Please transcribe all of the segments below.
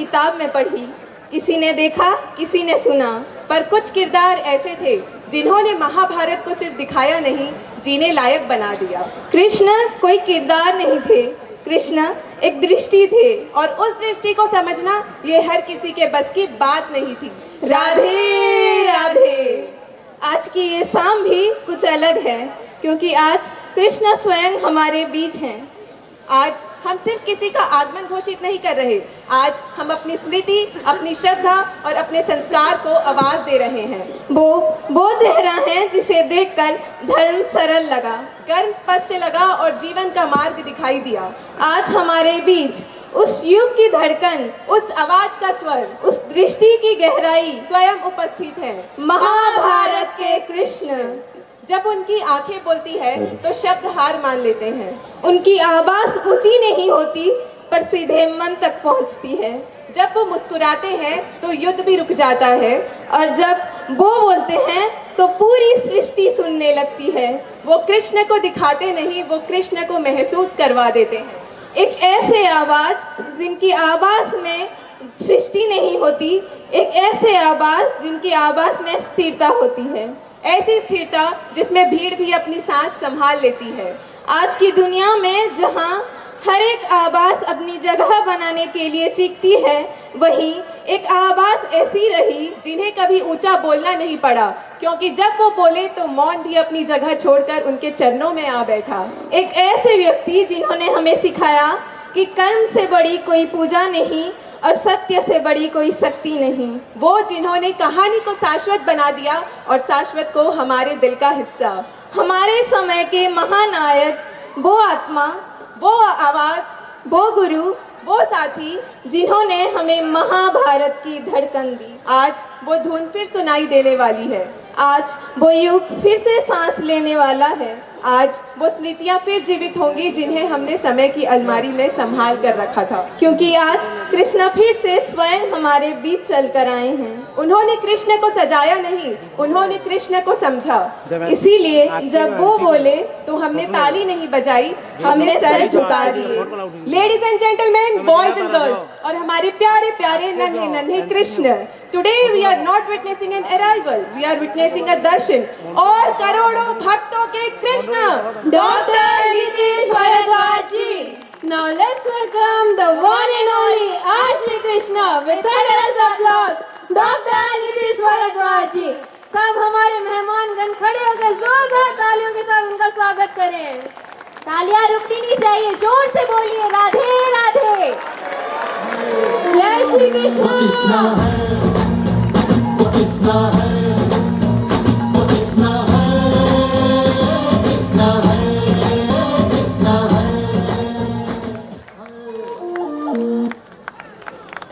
किताब में पढ़ी, किसी ने देखा, किसी ने सुना। पर कुछ किरदार ऐसे थे जिन्होंने महाभारत को सिर्फ दिखाया नहीं, जीने लायक बना दिया। कृष्ण कोई किरदार नहीं थे, कृष्ण एक दृष्टि थे, और उस दृष्टि को समझना ये हर किसी के बस की बात नहीं थी। राधे राधे। आज की ये शाम भी कुछ अलग है, क्योंकि आज कृष्ण स्वयं हमारे बीच हैं। आज हम सिर्फ किसी का आगमन घोषित नहीं कर रहे, आज हम अपनी स्मृति, अपनी श्रद्धा और अपने संस्कार को आवाज दे रहे हैं। वो चेहरा है जिसे देखकर धर्म सरल लगा, कर्म स्पष्ट लगा और जीवन का मार्ग दिखाई दिया। आज हमारे बीच उस युग की धड़कन, उस आवाज का स्वर, उस दृष्टि की गहराई स्वयं उपस्थित है। महाभारत के कृष्ण। जब उनकी आंखें बोलती है तो शब्द हार मान लेते हैं। उनकी आवाज ऊंची नहीं होती, पर सीधे मन तक पहुंचती है। जब वो मुस्कुराते हैं तो युद्ध भी रुक जाता है, और जब वो बोलते हैं तो पूरी सृष्टि सुनने लगती है। वो कृष्ण को दिखाते नहीं, वो कृष्ण को महसूस करवा देते हैं। एक ऐसे आवाज जिनकी आवाज में सृष्टि नहीं होती, एक ऐसे आवाज जिनकी आवाज में स्थिरता होती है। ऐसी स्थिरता जिसमें भीड़ भी अपनी सांस संभाल लेती है। आज की दुनिया में जहां हर एक आवाज अपनी जगह बनाने के लिए चीखती है, वहीं एक आवाज ऐसी रही जिन्हें कभी ऊंचा बोलना नहीं पड़ा, क्योंकि जब वो बोले तो मौन भी अपनी जगह छोड़कर उनके चरणों में आ बैठा। एक ऐसे व्यक्ति जिन्होंने हमें सिखाया कि कर्म से बड़ी कोई पूजा नहीं और सत्य से बड़ी कोई शक्ति नहीं। वो जिन्होंने कहानी को शाश्वत बना दिया और शाश्वत को हमारे दिल का हिस्सा। हमारे समय के महानायक, वो आत्मा, वो आवाज, वो गुरु, वो साथी जिन्होंने हमें महाभारत की धड़कन दी। आज वो धुन फिर सुनाई देने वाली है। आज वो युग फिर से सांस लेने वाला है। आज वो स्मृतियां फिर जीवित होंगी जिन्हें हमने समय की अलमारी में संभाल कर रखा था। क्योंकि आज कृष्ण फिर से स्वयं हमारे बीच चलकर आए हैं। उन्होंने कृष्ण को सजाया नहीं, उन्होंने कृष्ण को समझा। इसीलिए जब वो बोले तो हमने ताली नहीं बजाई, हमने सर झुका दिए। Ladies and gentleman, boys and girls, और हमारे प्यारे प्यारे नन्हे नन्हे Krishna, today we are not witnessing an arrival, we are witnessing a darshan और करोड़ों भक्तों के Krishna, doctor Nitish Bharadwaj ji. Now let's welcome the one and only Ashli Krishna with thunderous applause, doctor Nitish Bharadwaj ji. सब हमारे मेहमानगण खड़े होकर जोरदार तालियों के साथ उनका स्वागत करें। तालियां रुकनी नहीं चाहिए, जोर से बोलिए राधे राधे। जय श्री कृष्ण।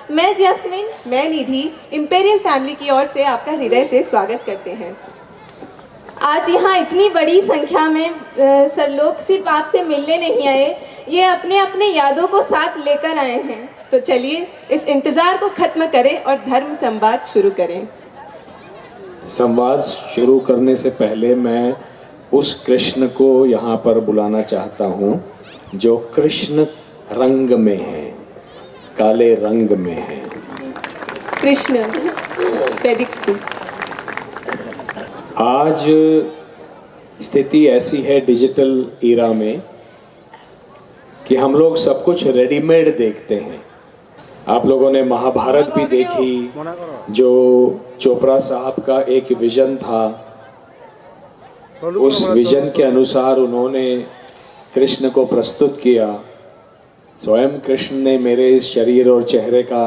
मैं जैस्मिन, मैं निधि, इंपेरियल फैमिली की ओर से आपका हृदय से स्वागत करते हैं। आज यहाँ इतनी बड़ी संख्या में सर लोग सिर्फ आपसे मिलने नहीं आए, ये अपने अपने यादों को साथ लेकर आए हैं। तो चलिए इस इंतजार को खत्म करें और धर्म संवाद शुरू करें। संवाद शुरू करने से पहले मैं उस कृष्ण को यहाँ पर बुलाना चाहता हूँ जो कृष्ण रंग में है, काले रंग में है। कृष्ण फेडिक्स। आज स्थिति ऐसी है डिजिटल ईरा में कि हम लोग सब कुछ रेडीमेड देखते हैं। आप लोगों ने महाभारत भी देखी, जो चोपड़ा साहब का एक विजन था, उस विजन के अनुसार उन्होंने कृष्ण को प्रस्तुत किया। स्वयं कृष्ण ने मेरे इस शरीर और चेहरे का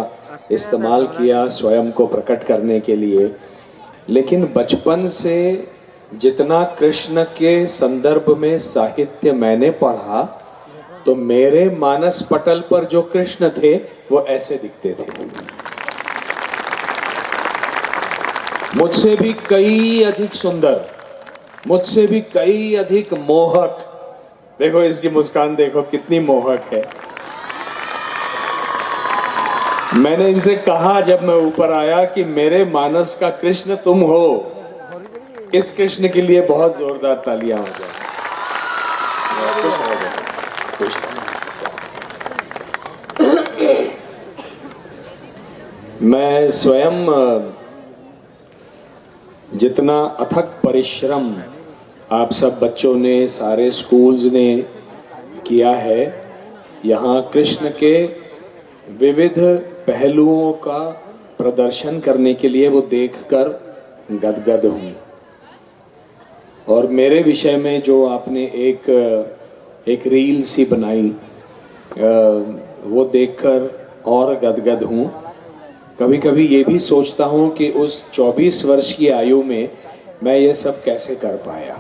इस्तेमाल किया स्वयं को प्रकट करने के लिए। लेकिन बचपन से जितना कृष्ण के संदर्भ में साहित्य मैंने पढ़ा, तो मेरे मानस पटल पर जो कृष्ण थे वो ऐसे दिखते थे। मुझसे भी कई अधिक सुंदर, मुझसे भी कई अधिक मोहक। देखो इसकी मुस्कान, देखो कितनी मोहक है। मैंने इनसे कहा जब मैं ऊपर आया कि मेरे मानस का कृष्ण तुम हो। इस कृष्ण के लिए बहुत जोरदार तालियां हो जाए। मैं स्वयं जितना अथक परिश्रम आप सब बच्चों ने, सारे स्कूल्स ने किया है, यहाँ कृष्ण के विविध पहलुओं का प्रदर्शन करने के लिए वो देखकर गदगद हूँ। और मेरे विषय में जो आपने एक रील सी बनाई, वो देखकर और गदगद हूँ। कभी कभी ये भी सोचता हूँ कि उस 24 वर्ष की आयु में मैं ये सब कैसे कर पाया।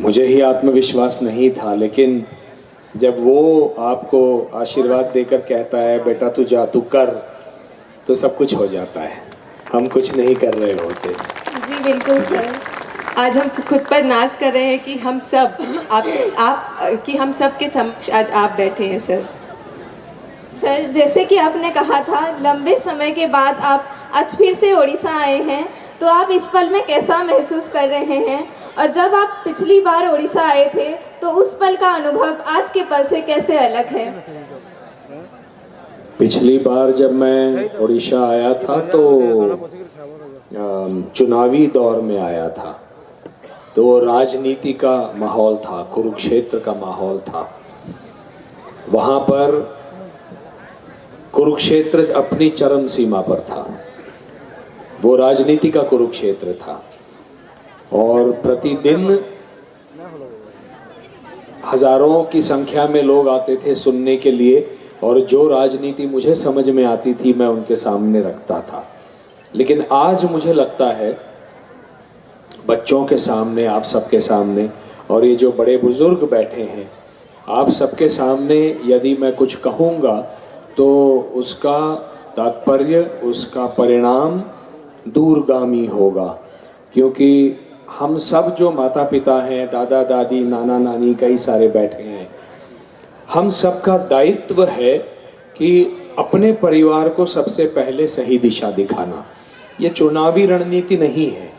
मुझे ही आत्मविश्वास नहीं था, लेकिन जब वो आपको आशीर्वाद देकर कहता है बेटा तू जा, तू कर, तो सब कुछ हो जाता है। हम कुछ नहीं कर रहे होते। जी बिल्कुल सर, आज हम खुद पर नाज कर रहे हैं कि हम सब कि हम सब के समक्ष आज आप बैठे हैं सर। सर, जैसे कि आपने कहा था, लंबे समय के बाद आप आज फिर से उड़ीसा आए हैं, तो आप इस पल में कैसा महसूस कर रहे हैं? और जब आप पिछली बार उड़ीसा आए थे तो उस पल का अनुभव आज के पल से कैसे अलग है? पिछली बार जब मैं उड़ीसा आया था तो चुनावी दौर में आया था, तो राजनीति का माहौल था, कुरुक्षेत्र का माहौल था। वहां पर कुरुक्षेत्र अपनी चरम सीमा पर था, वो राजनीति का कुरुक्षेत्र था। और प्रतिदिन हजारों की संख्या में लोग आते थे सुनने के लिए, और जो राजनीति मुझे समझ में आती थी मैं उनके सामने रखता था। लेकिन आज मुझे लगता है बच्चों के सामने, आप सबके सामने, और ये जो बड़े बुजुर्ग बैठे हैं, आप सबके सामने यदि मैं कुछ कहूँगा तो उसका तात्पर्य, उसका परिणाम दूरगामी होगा। क्योंकि हम सब जो माता पिता हैं, दादा दादी, नाना नानी, कई सारे बैठे हैं, हम सबका दायित्व है कि अपने परिवार को सबसे पहले सही दिशा दिखाना। ये चुनावी रणनीति नहीं है,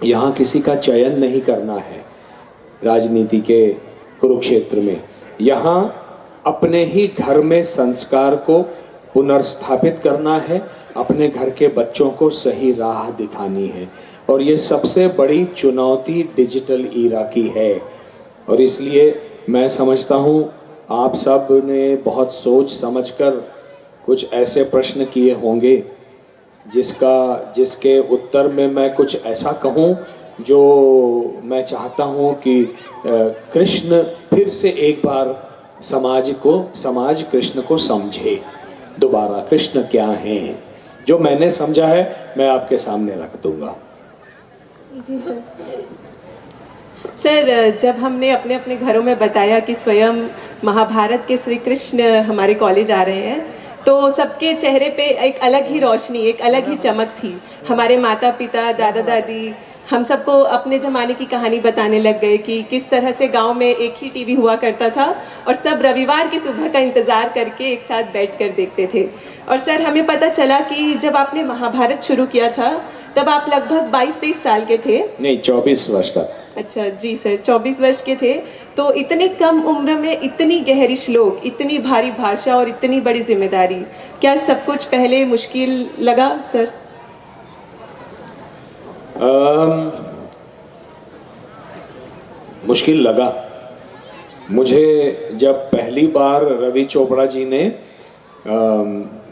यहाँ किसी का चयन नहीं करना है राजनीति के कुरुक्षेत्र में। यहाँ अपने ही घर में संस्कार को पुनर्स्थापित करना है, अपने घर के बच्चों को सही राह दिखानी है। और ये सबसे बड़ी चुनौती डिजिटल ईरा की है। और इसलिए मैं समझता हूँ आप सब ने बहुत सोच समझकर कुछ ऐसे प्रश्न किए होंगे जिसके उत्तर में मैं कुछ ऐसा कहूँ जो मैं चाहता हूँ कि कृष्ण फिर से एक बार समाज कृष्ण को समझे दोबारा। कृष्ण क्या हैं, जो मैंने समझा है मैं आपके सामने रख दूंगा। जी सर। सर, जब हमने अपने अपने घरों में बताया कि स्वयं महाभारत के श्री कृष्ण हमारे कॉलेज आ रहे हैं, तो सबके चेहरे पे एक अलग ही रोशनी, एक अलग ही चमक थी। हमारे माता पिता, दादा दादी, हम सबको अपने ज़माने की कहानी बताने लग गए कि किस तरह से गांव में एक ही टीवी हुआ करता था और सब रविवार की सुबह का इंतज़ार करके एक साथ बैठकर देखते थे। और सर, हमें पता चला कि जब आपने महाभारत शुरू किया था तब आप लगभग 22-23 साल के थे। नहीं, 24 वर्ष का। अच्छा जी सर, 24 वर्ष के थे। तो इतने कम उम्र में इतनी गहरी श्लोक, iतनी भारी भाषा और इतनी बड़ी जिम्मेदारी, क्या सब कुछ पहले मुश्किल लगा सर? मुश्किल लगा मुझे जब पहली बार रवि चोपड़ा जी ने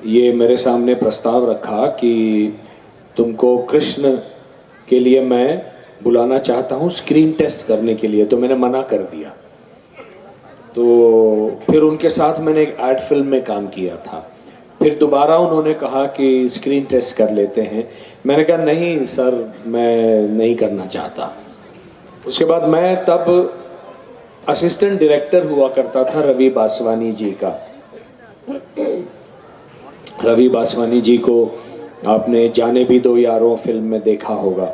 ये मेरे सामने प्रस्ताव रखा कि तुमको कृष्ण के लिए मैं बुलाना चाहता हूँ स्क्रीन टेस्ट करने के लिए, तो मैंने मना कर दिया। तो फिर उनके साथ मैंने एक एड फिल्म में काम किया था। फिर दोबारा उन्होंने कहा कि स्क्रीन टेस्ट कर लेते हैं। मैंने कहा नहीं सर, मैं नहीं करना चाहता। उसके बाद मैं तब असिस्टेंट डायरेक्टर हुआ करता था रवि बासवानी जी का। रवि बासवानी जी को आपने जाने भी दो यारों फिल्म में देखा होगा।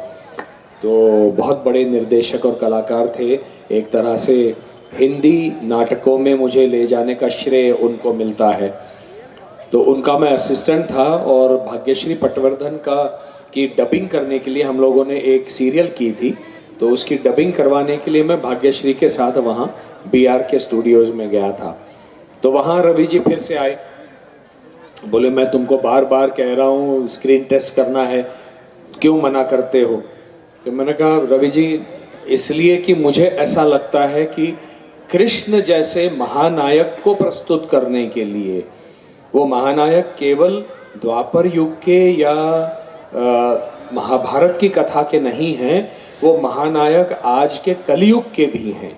तो बहुत बड़े निर्देशक और कलाकार थे। एक तरह से हिंदी नाटकों में मुझे ले जाने का श्रेय उनको मिलता है। तो उनका मैं असिस्टेंट था और भाग्यश्री पटवर्धन की डबिंग करने के लिए हम लोगों ने एक सीरियल की थी। तो उसकी डबिंग करवाने के लिए मैं भाग्यश्री के साथ वहाँ BR के स्टूडियोज़ में गया था। तो वहाँ रवि जी फिर से आए बोले मैं तुमको बार बार कह रहा हूँ स्क्रीन टेस्ट करना है, क्यों मना करते हो? तो मैंने कहा रवि जी, इसलिए कि मुझे ऐसा लगता है कि कृष्ण जैसे महानायक को प्रस्तुत करने के लिए, वो महानायक केवल द्वापर युग के या महाभारत की कथा के नहीं हैं, वो महानायक आज के कलयुग के भी हैं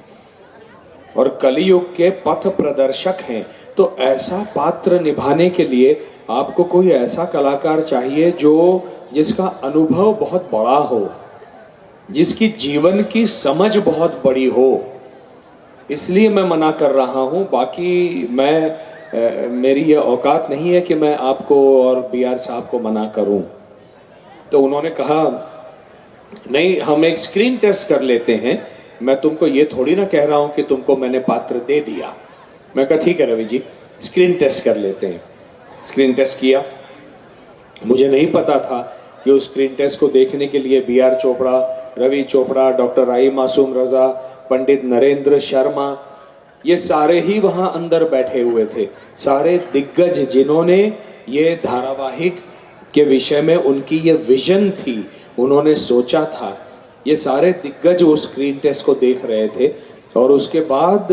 और कलयुग के पथ प्रदर्शक हैं। तो ऐसा पात्र निभाने के लिए आपको कोई ऐसा कलाकार चाहिए जो जिसका अनुभव बहुत बड़ा हो, जिसकी जीवन की समझ बहुत बड़ी हो। इसलिए मैं मना कर रहा हूं, बाकी मेरी ये औकात नहीं है कि मैं आपको और BR साहब को मना करूं। तो उन्होंने कहा नहीं, हम एक स्क्रीन टेस्ट कर लेते हैं, मैं तुमको ये थोड़ी ना कह रहा हूं कि तुमको मैंने पात्र दे दिया। मैं कहा ठीक है रवि जी, स्क्रीन टेस्ट कर लेते हैं। स्क्रीन टेस्ट किया। मुझे नहीं पता था कि उस स्क्रीन टेस्ट को देखने के लिए BR चोपड़ा, रवि चोपड़ा, डॉक्टर राही मासूम रजा, पंडित नरेंद्र शर्मा, ये सारे ही वहां अंदर बैठे हुए थे। सारे दिग्गज जिन्होंने ये धारावाहिक के विषय में उनकी ये विजन थी, उन्होंने सोचा था, ये सारे दिग्गज उस स्क्रीन टेस्ट को देख रहे थे। और उसके बाद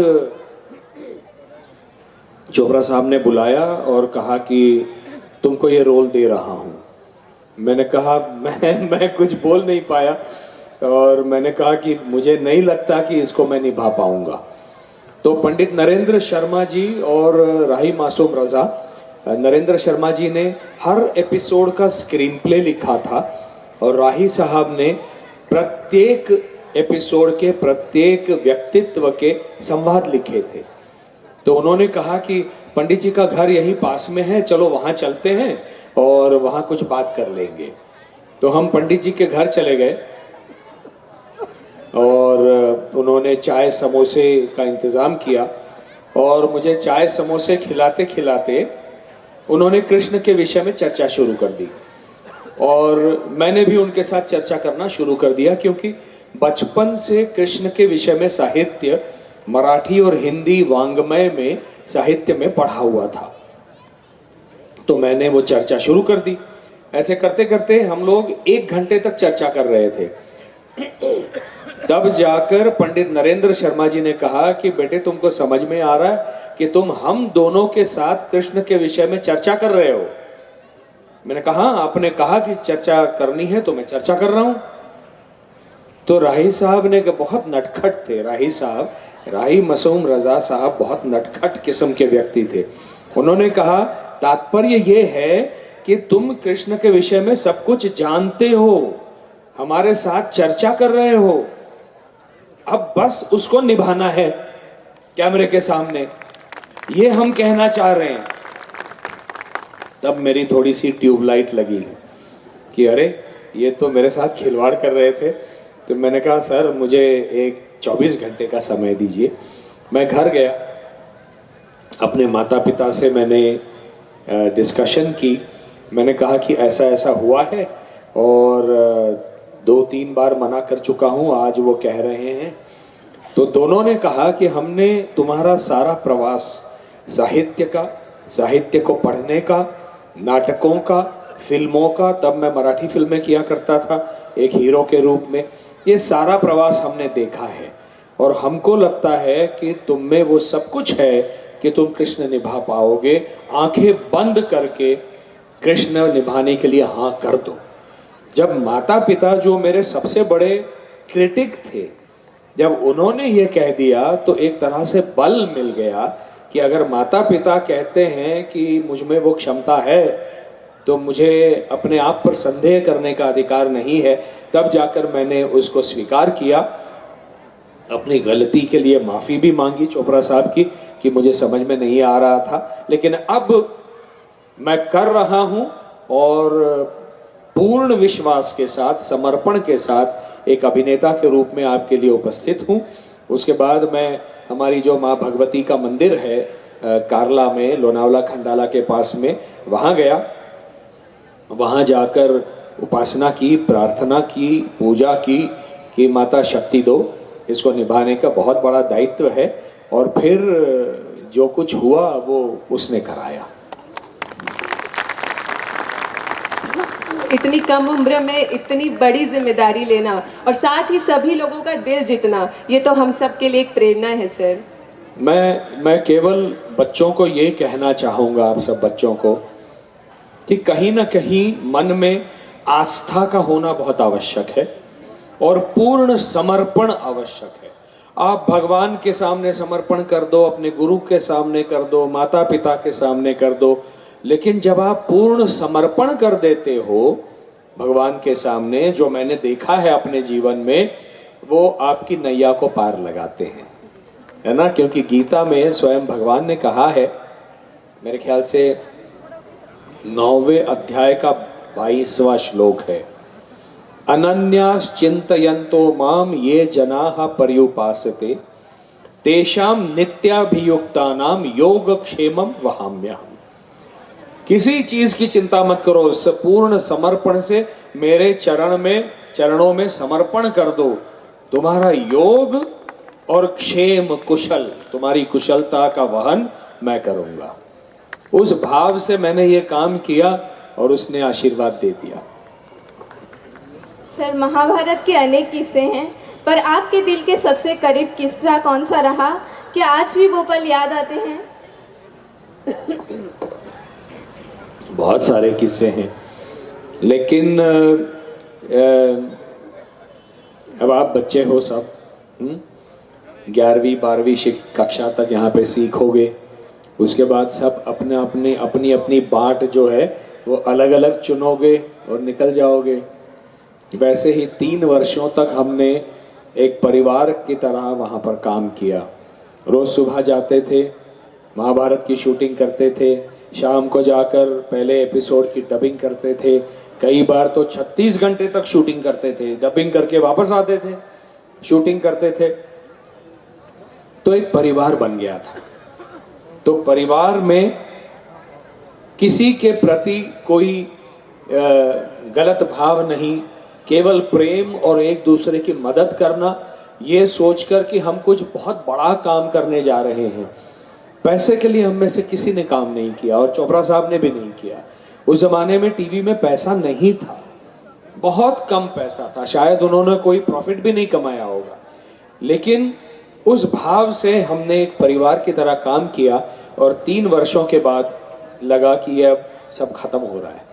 चोपड़ा साहब ने बुलाया और कहा कि तुमको ये रोल दे रहा हूं। मैंने कहा मैं कुछ बोल नहीं पाया और मैंने कहा कि मुझे नहीं लगता कि इसको मैं निभा पाऊंगा। तो पंडित नरेंद्र शर्मा जी और राही मासूम रजा, नरेंद्र शर्मा जी ने हर एपिसोड का स्क्रीन प्ले लिखा था और राही साहब ने प्रत्येक एपिसोड के प्रत्येक व्यक्तित्व के संवाद लिखे थे। तो उन्होंने कहा कि पंडित जी का घर यही पास में है, चलो वहां चलते हैं और वहां कुछ बात कर लेंगे। तो हम पंडित जी के घर चले गए और उन्होंने चाय समोसे का इंतजाम किया और मुझे चाय समोसे खिलाते खिलाते उन्होंने कृष्ण के विषय में चर्चा शुरू कर दी और मैंने भी उनके साथ चर्चा करना शुरू कर दिया, क्योंकि बचपन से कृष्ण के विषय में साहित्य मराठी और हिंदी वांग्मय में साहित्य में पढ़ा हुआ था। तो मैंने वो चर्चा शुरू कर दी। ऐसे करते करते हम लोग 1 घंटे तक चर्चा कर रहे थे। तब जाकर पंडित नरेंद्र शर्मा जी ने कहा कि बेटे, तुमको समझ में आ रहा है कि तुम हम दोनों के साथ कृष्ण के विषय में चर्चा कर रहे हो? मैंने कहा आपने कहा कि चर्चा करनी है तो मैं चर्चा कर रहा हूं। तो राही साहब ने, बहुत नटखट थे राही साहब, राही मासूम रजा साहब बहुत नटखट किस्म के व्यक्ति थे। उन्होंने कहा तात्पर्य ये है कि तुम कृष्ण के विषय में सब कुछ जानते हो, हमारे साथ चर्चा कर रहे हो, अब बस उसको निभाना है कैमरे के सामने, ये हम कहना चाह रहे हैं। तब मेरी थोड़ी सी ट्यूबलाइट लगी कि अरे ये तो मेरे साथ खिलवाड़ कर रहे थे। तो मैंने कहा सर मुझे एक 24 घंटे का समय दीजिए। मैं घर गया, अपने माता पिता से मैंने डिस्कशन की। मैंने कहा कि ऐसा ऐसा हुआ है और 2-3 बार मना कर चुका हूं, आज वो कह रहे हैं। तो दोनों ने कहा कि हमने तुम्हारा सारा प्रवास साहित्य का, साहित्य को पढ़ने का, नाटकों का, फिल्मों का, तब मैं मराठी फिल्में किया करता था एक हीरो के रूप में, ये सारा प्रवास हमने देखा है और हमको लगता है कि तुम में वो सब कुछ है कि तुम कृष्ण निभा पाओगे। आंखें बंद करके कृष्ण निभाने के लिए हाँ कर दो। जब माता पिता जो मेरे सबसे बड़े क्रिटिक थे, जब उन्होंने ये कह दिया तो एक तरह से बल मिल गया कि अगर माता पिता कहते हैं कि मुझ में वो क्षमता है तो मुझे अपने आप पर संदेह करने का अधिकार नहीं है। तब जाकर मैंने उसको स्वीकार किया, अपनी गलती के लिए माफी भी मांगी चोपड़ा साहब की कि मुझे समझ में नहीं आ रहा था, लेकिन अब मैं कर रहा हूं और पूर्ण विश्वास के साथ, समर्पण के साथ एक अभिनेता के रूप में आपके लिए उपस्थित हूं। उसके बाद मैं हमारी जो माँ भगवती का मंदिर है कारला में, लोनावला खंडाला के पास में, वहां गया। वहां जाकर उपासना की, प्रार्थना की, पूजा की कि माता शक्ति दो, इसको निभाने का बहुत बड़ा दायित्व है। और फिर जो कुछ हुआ वो उसने कराया। इतनी कम उम्र में इतनी बड़ी जिम्मेदारी लेना और साथ ही सभी लोगों का दिल जीतना, ये तो हम सब के लिए एक प्रेरणा है सर। मैं केवल बच्चों को ये कहना चाहूँगा, आप सब बच्चों को, कि कहीं ना कहीं मन में आस्था का होना बहुत आवश्यक है और पूर्ण समर्पण आवश्यक है। आप भगवान के सामने समर्पण कर दो, अपने गुरु के सामने कर दो, माता पिता के सामने कर दो, लेकिन जब आप पूर्ण समर्पण कर देते हो भगवान के सामने, जो मैंने देखा है अपने जीवन में, वो आपकी नैया को पार लगाते हैं, है ना। क्योंकि गीता में स्वयं भगवान ने कहा है, मेरे ख्याल से 9वें अध्याय का 22वां श्लोक है, अनन्यास चिंतयन्तो माम ये जनाः पर्युपासते तेषाम नित्याभियुक्तानाम योगक्षेमम वहाम्यहम्। किसी चीज की चिंता मत करो, उससे पूर्ण समर्पण से मेरे चरणों में समर्पण कर दो, तुम्हारा योग और क्षेम कुशल, तुम्हारी कुशलता का वहन मैं करूंगा। उस भाव से मैंने ये काम किया और उसने आशीर्वाद दे दिया। सर, महाभारत के अनेक किस्से हैं, पर आपके दिल के सबसे करीब किस्सा कौन सा रहा? क्या आज भी वो पल याद आते हैं? बहुत सारे किस्से हैं, लेकिन अब आप बच्चे हो सब, 11वीं 12वीं कक्षा तक यहाँ पे सीखोगे, उसके बाद सब अपनी अपनी बाट जो है वो अलग अलग चुनोगे और निकल जाओगे। वैसे ही 3 वर्षों तक हमने एक परिवार की तरह वहाँ पर काम किया। रोज सुबह जाते थे, महाभारत की शूटिंग करते थे, शाम को जाकर पहले एपिसोड की डबिंग करते थे, कई बार तो 36 घंटे तक शूटिंग करते थे, डबिंग करके वापस आते थे, शूटिंग करते थे। तो एक परिवार बन गया था। तो परिवार में किसी के प्रति कोई गलत भाव नहीं, केवल प्रेम और एक दूसरे की मदद करना, ये सोचकर कि हम कुछ बहुत बड़ा काम करने जा रहे हैं। पैसे के लिए हम में से किसी ने काम नहीं किया और चोपड़ा साहब ने भी नहीं किया। उस जमाने में टीवी में पैसा नहीं था, बहुत कम पैसा था, शायद उन्होंने कोई प्रॉफिट भी नहीं कमाया होगा, लेकिन उस भाव से हमने एक परिवार की तरह काम किया और 3 वर्षों के बाद लगा कि ये अब सब खत्म हो रहा है।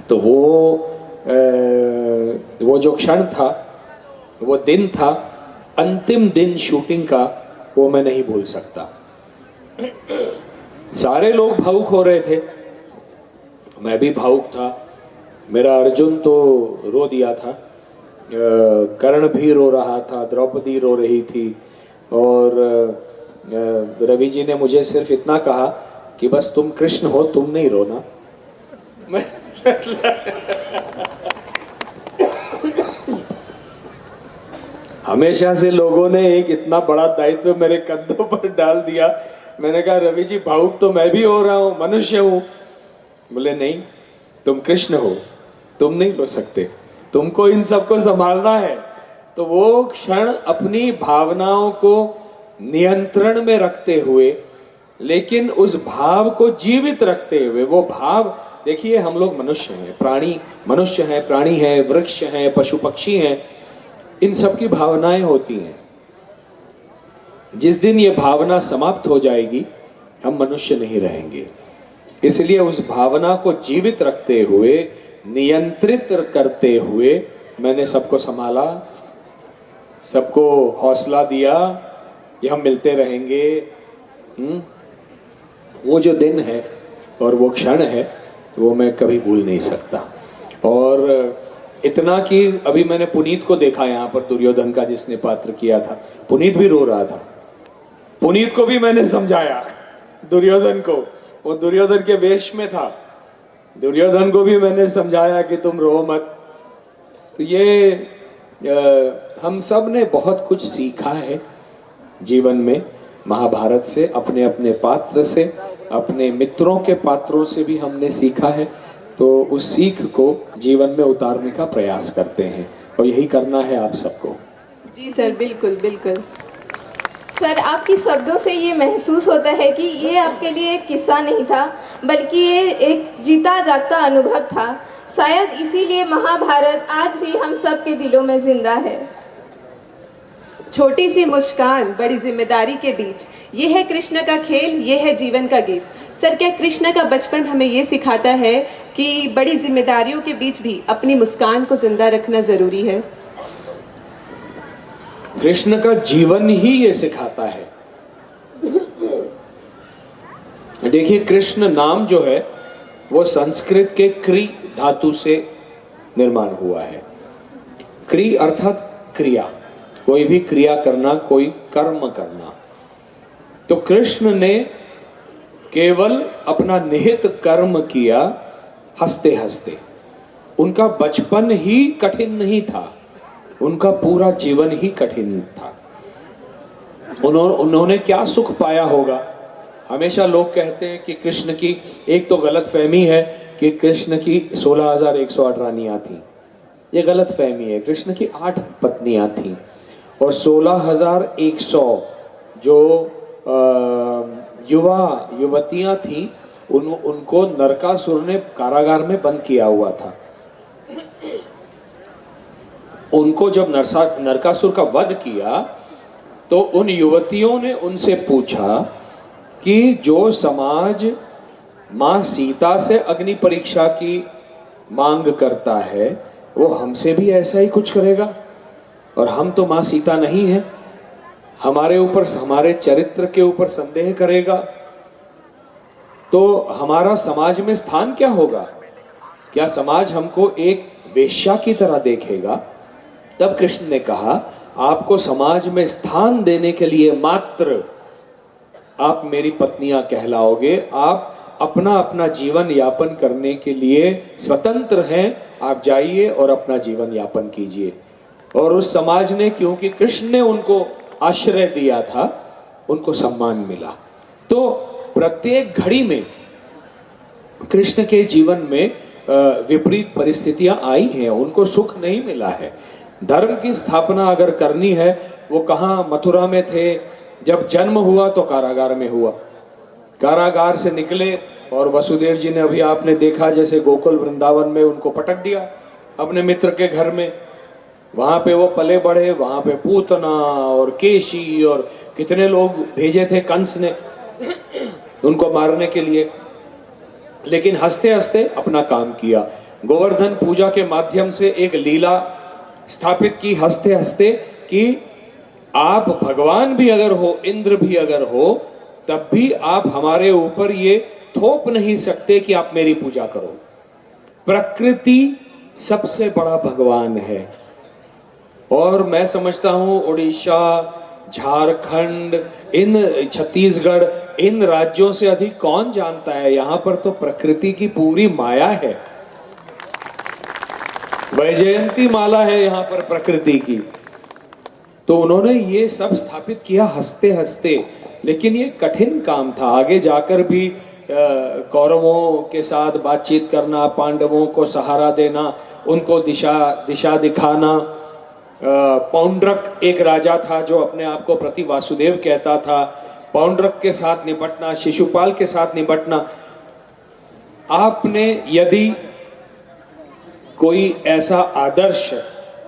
तो वो जो क्षण था, वो दिन था, अंतिम दिन शूटिंग का, वो मैं नहीं भूल सकता। सारे लोग भावुक हो रहे थे, मैं भी भावुक था। मेरा अर्जुन तो रो दिया था, कर्ण भी रो रहा था, द्रौपदी रो रही थी, और रवि जी ने मुझे सिर्फ इतना कहा कि बस तुम कृष्ण हो, तुम नहीं रोना। हमेशा से लोगों ने एक इतना बड़ा दायित्व मेरे कंधों पर डाल दिया। मैंने कहा रवि जी, भावुक तो मैं भी हो रहा हूं, मनुष्य हूं। बोले नहीं, तुम कृष्ण हो, तुम नहीं रो सकते, तुमको इन सबको संभालना है। तो वो क्षण अपनी भावनाओं को नियंत्रण में रखते हुए, लेकिन उस भाव को जीवित रखते हुए, वो भाव, देखिए हम लोग मनुष्य हैं, प्राणी, मनुष्य हैं, प्राणी हैं, वृक्ष हैं, पशु पक्षी हैं, इन सब की भावनाएं होती हैं। जिस दिन ये भावना समाप्त हो जाएगी, हम मनुष्य नहीं रहेंगे। इसलिए उस भावना को जीवित रखते हुए, नियंत्रित करते हुए मैंने सबको संभाला, सबको हौसला दिया कि हम मिलते रहेंगे। वो जो दिन है और वो क्षण है, वो मैं कभी भूल नहीं सकता। और इतना कि अभी मैंने पुनीत को देखा यहाँ पर, दुर्योधन का जिसने पात्र किया था, पुनीत भी रो रहा था। पुनीत को भी मैंने समझाया, दुर्योधन को, वो दुर्योधन के वेश में था, दुर्योधन को भी मैंने समझाया कि तुम रो मत। तो ये हम सब ने बहुत कुछ सीखा है जीवन में, महाभारत से, अपने अपने पात्र से, अपने मित्रों के पात्रों से भी हमने सीखा है। तो उस सीख को जीवन में उतारने का प्रयास करते हैं और यही करना है आप सबको। जी सर, बिल्कुल बिल्कुल। सर, आपके शब्दों से ये महसूस होता है कि ये आपके लिए एक किस्सा नहीं था, बल्कि ये एक जीता जागता अनुभव था। शायद इसीलिए महाभारत आज भी हम सब के दिलों में जिंदा है। छोटी सी मुस्कान बड़ी जिम्मेदारी के बीच, ये है कृष्ण का खेल, ये है जीवन का गीत। सर, क्या कृष्ण का बचपन हमें ये सिखाता है कि बड़ी जिम्मेदारियों के बीच भी अपनी मुस्कान को जिंदा रखना जरूरी है? कृष्ण का जीवन ही ये सिखाता है। देखिए, कृष्ण नाम जो है वो संस्कृत के क्री धातु से निर्माण हुआ है। क्री अर्थात क्रिया, कोई भी क्रिया करना, कोई कर्म करना। तो कृष्ण ने केवल अपना निहित कर्म किया हंसते हंसते। उनका बचपन ही कठिन नहीं था, उनका पूरा जीवन ही कठिन था। उन्होंने क्या सुख पाया होगा? हमेशा लोग कहते हैं कि कृष्ण की एक तो गलतफहमी है कि कृष्ण की 16,108 रानियां थी। ये गलतफहमी है। कृष्ण की 8 पत्नियां थीं और 16,100 जो युवतियां थीं उनको नरकासुर ने कारागार में बंद किया हुआ था। उनको जब नरकासुर का वध किया तो उन युवतियों ने उनसे पूछा कि जो समाज मां सीता से अग्नि परीक्षा की मांग करता है वो हमसे भी ऐसा ही कुछ करेगा, और हम तो मां सीता नहीं है, हमारे ऊपर, हमारे चरित्र के ऊपर संदेह करेगा तो हमारा समाज में स्थान क्या होगा? क्या समाज हमको एक वेश्या की तरह देखेगा? तब कृष्ण ने कहा, आपको समाज में स्थान देने के लिए मात्र आप मेरी पत्नियां कहलाओगे। आप अपना अपना जीवन यापन करने के लिए स्वतंत्र हैं। आप जाइए और अपना जीवन यापन कीजिए। और उस समाज ने, क्योंकि कृष्ण ने उनको आश्रय दिया था, उनको सम्मान मिला। तो प्रत्येक घड़ी में कृष्ण के जीवन में विपरीत परिस्थितियां आई हैं, उनको सुख नहीं मिला है। धर्म की स्थापना अगर करनी है, वो कहाँ मथुरा में थे, जब जन्म हुआ तो कारागार में हुआ, कारागार से निकले और वसुदेव जी ने, अभी आपने देखा जैसे गोकुल वृंदावन में उनको पटक दिया अपने मित्र के घर में। वहां पे वो पले बढ़े, वहां पे पूतना और केशी और कितने लोग भेजे थे कंस ने उनको मारने के लिए, लेकिन हंसते हंसते अपना काम किया। गोवर्धन पूजा के माध्यम से एक लीला स्थापित की हंसते हंसते कि आप भगवान भी अगर हो, इंद्र भी अगर हो, तब भी आप हमारे ऊपर ये थोप नहीं सकते कि आप मेरी पूजा करो। प्रकृति सबसे बड़ा भगवान है। और मैं समझता हूं उड़ीसा, झारखंड, इन छत्तीसगढ़, इन राज्यों से अधिक कौन जानता है, यहां पर तो प्रकृति की पूरी माया है। वैजयंती माला है यहां पर प्रकृति की। तो उन्होंने ये सब स्थापित किया हंसते हंसते, लेकिन ये कठिन काम था। आगे जाकर भी कौरवों के साथ बातचीत करना, पांडवों को सहारा देना, उनको दिशा दिखाना। पौंड्रक एक राजा था जो अपने आप को प्रति वासुदेव कहता था। पौंड्रक के साथ निपटना, शिशुपाल के साथ निपटना। आपने यदि कोई ऐसा आदर्श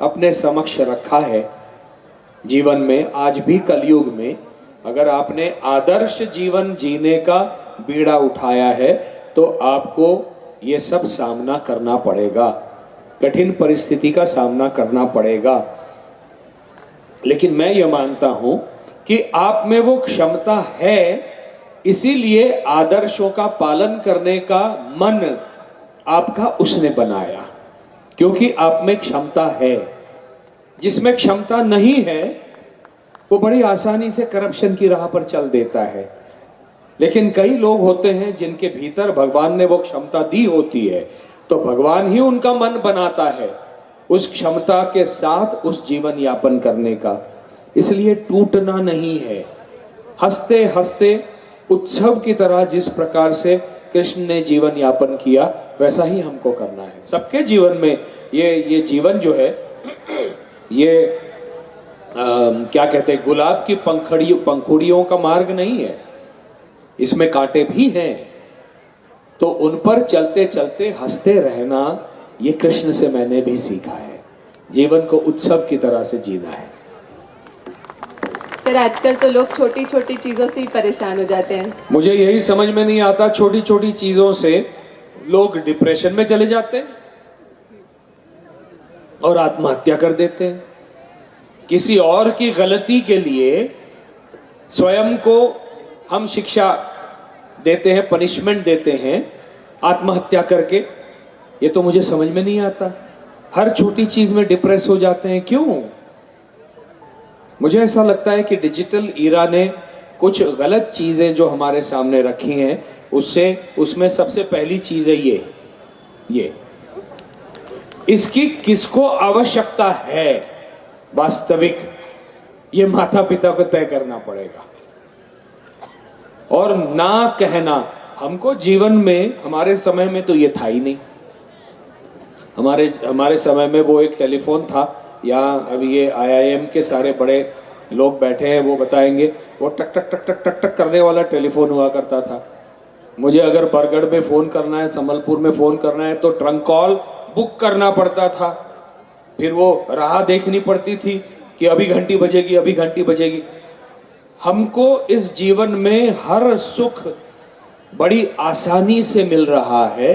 अपने समक्ष रखा है जीवन में, आज भी कलयुग में, अगर आपने आदर्श जीवन जीने का बीड़ा उठाया है तो आपको ये सब सामना करना पड़ेगा, कठिन परिस्थिति का सामना करना पड़ेगा। लेकिन मैं ये मानता हूं कि आप में वो क्षमता है, इसीलिए आदर्शों का पालन करने का मन आपका उसने बनाया, क्योंकि आप में क्षमता है। जिसमें क्षमता नहीं है वो बड़ी आसानी से करप्शन की राह पर चल देता है। लेकिन कई लोग होते हैं जिनके भीतर भगवान ने वो क्षमता दी होती है, तो भगवान ही उनका मन बनाता है उस क्षमता के साथ उस जीवन यापन करने का। इसलिए टूटना नहीं है। हंसते हंसते उत्सव की तरह जिस प्रकार से कृष्ण ने जीवन यापन किया, वैसा ही हमको करना है। सबके जीवन में ये जीवन जो है, ये क्या कहते हैं, गुलाब की पंखुड़ियों का मार्ग नहीं है, इसमें कांटे भी हैं। तो उन पर चलते चलते हंसते रहना, ये कृष्ण से मैंने भी सीखा है। जीवन को उत्सव की तरह से जीना है। सर आजकल तो लोग छोटी छोटी चीजों से ही परेशान हो जाते हैं। मुझे यही समझ में नहीं आता, छोटी छोटी चीजों से लोग डिप्रेशन में चले जाते हैं और आत्महत्या कर देते हैं। किसी और की गलती के लिए स्वयं को हम शिक्षा देते हैं, पनिशमेंट देते हैं आत्महत्या करके। ये तो मुझे समझ में नहीं आता। हर छोटी चीज में डिप्रेस हो जाते हैं, क्यों? मुझे ऐसा लगता है कि डिजिटल ईरा ने कुछ गलत चीजें जो हमारे सामने रखी हैं, उसमें सबसे पहली चीज है ये इसकी किसको आवश्यकता है वास्तविक, ये माता पिता को तय करना पड़ेगा। और ना कहना, हमको जीवन में, हमारे समय में तो ये था ही नहीं। हमारे समय में वो एक टेलीफोन था, या अभी ये IIM के सारे बड़े लोग बैठे हैं, वो बताएंगे, वो टक टक टक टक टक टक करने वाला टेलीफोन हुआ करता था। मुझे अगर बरगढ़ में फोन करना है, संबलपुर में फोन करना है, तो ट्रंक कॉल बुक करना पड़ता था। फिर वो राह देखनी पड़ती थी कि अभी घंटी बजेगी, अभी घंटी बजेगी। हमको इस जीवन में हर सुख बड़ी आसानी से मिल रहा है,